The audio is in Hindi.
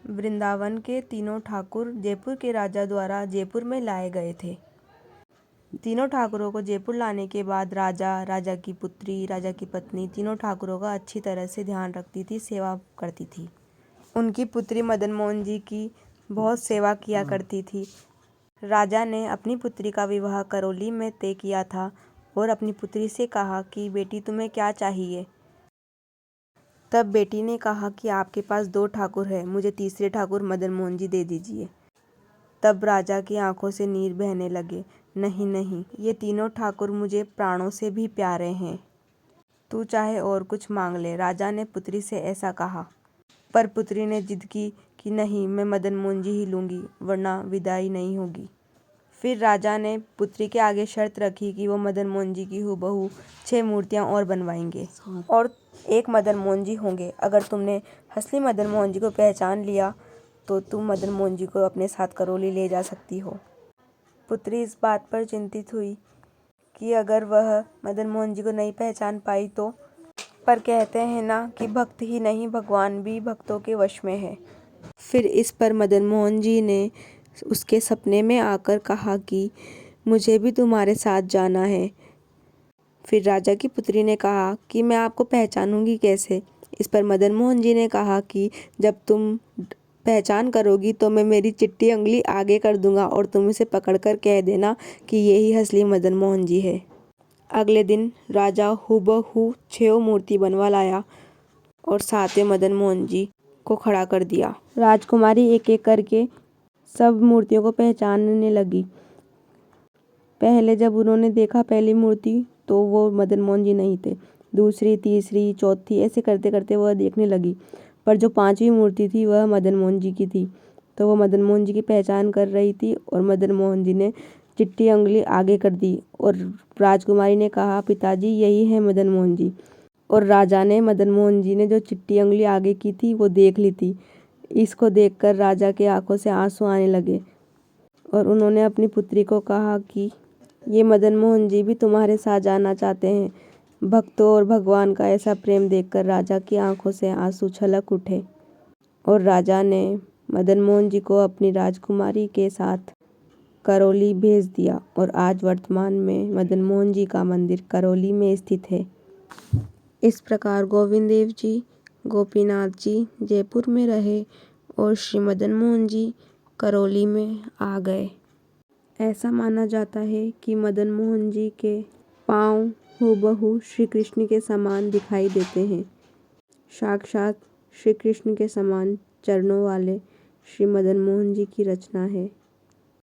वृंदावन के तीनों ठाकुर जयपुर के राजा द्वारा जयपुर में लाए गए थे। तीनों ठाकुरों को जयपुर लाने के बाद राजा, राजा की पुत्री, राजा की पत्नी तीनों ठाकुरों का अच्छी तरह से ध्यान रखती थी, सेवा करती थी। उनकी पुत्री मदन मोहन जी की बहुत सेवा किया करती थी। राजा ने अपनी पुत्री का विवाह करौली में तय किया था और अपनी पुत्री से कहा कि बेटी तुम्हें क्या चाहिए। तब बेटी ने कहा कि आपके पास 2 ठाकुर हैं, मुझे तीसरे ठाकुर मदन मोहन जी दे दीजिए। तब राजा की आंखों से नीर बहने लगे। नहीं नहीं, ये तीनों ठाकुर मुझे प्राणों से भी प्यारे हैं, तू चाहे और कुछ मांग ले। राजा ने पुत्री से ऐसा कहा, पर पुत्री ने जिद की कि नहीं, मैं मदन मोहन जी ही लूँगी, वरना विदाई नहीं होगी। फिर राजा ने पुत्री के आगे शर्त रखी कि वो मदन मोहन जी की हूबहू 6 मूर्तियाँ और बनवाएंगे और 1 मदन मोहन जी होंगे। अगर तुमने असली मदन मोहन जी को पहचान लिया तो तुम मदन मोहन जी को अपने साथ करौली ले जा सकती हो। पुत्री इस बात पर चिंतित हुई कि अगर वह मदन मोहन जी को नहीं पहचान पाई तो, पर कहते हैं ना कि भक्त ही नहीं भगवान भी भक्तों के वश में है। फिर इस पर मदन मोहन जी ने उसके सपने में आकर कहा कि मुझे भी तुम्हारे साथ जाना है। फिर राजा की पुत्री ने कहा कि मैं आपको पहचानूंगी कैसे। इस पर मदन मोहन जी ने कहा कि जब तुम पहचान करोगी तो मैं मेरी चिट्टी उंगली आगे कर दूंगा और तुम इसे पकड़कर कह देना कि यही असली मदन मोहन जी है। अगले दिन राजा हूबहू 6 मूर्ति बनवा लाया और 7वें मदन मोहन जी को खड़ा कर दिया। राजकुमारी एक एक करके सब मूर्तियों को पहचानने लगी। पहले जब उन्होंने देखा पहली मूर्ति तो वो मदन मोहन जी नहीं थे। दूसरी, तीसरी, चौथी ऐसे करते करते वह देखने लगी, पर जो 5वीं मूर्ति थी वह मदन मोहन जी की थी। तो वो मदन मोहन जी की पहचान कर रही थी और मदन मोहन जी ने चिट्टी उंगली आगे कर दी और राजकुमारी ने कहा, पिताजी यही है मदन मोहन जी। और राजा ने मदन मोहन जी ने जो चिट्टी उंगली आगे की थी वो देख ली थी। इसको देखकर राजा के आंखों से आंसू आने लगे और उन्होंने अपनी पुत्री को कहा कि ये मदन मोहन जी भी तुम्हारे साथ जाना चाहते हैं। भक्तों और भगवान का ऐसा प्रेम देखकर राजा की आंखों से आंसू छलक उठे और राजा ने मदन मोहन जी को अपनी राजकुमारी के साथ करौली भेज दिया और आज वर्तमान में मदन मोहन जी का मंदिर करौली में स्थित है। इस प्रकार गोविंद देव जी, गोपीनाथ जी जयपुर में रहे और श्री मदन मोहन जी करौली में आ गए। ऐसा माना जाता है कि मदन मोहन जी के पाँव हूबहू श्री कृष्ण के समान दिखाई देते हैं। साक्षात श्री कृष्ण के समान चरणों वाले श्री मदन मोहन जी की रचना है।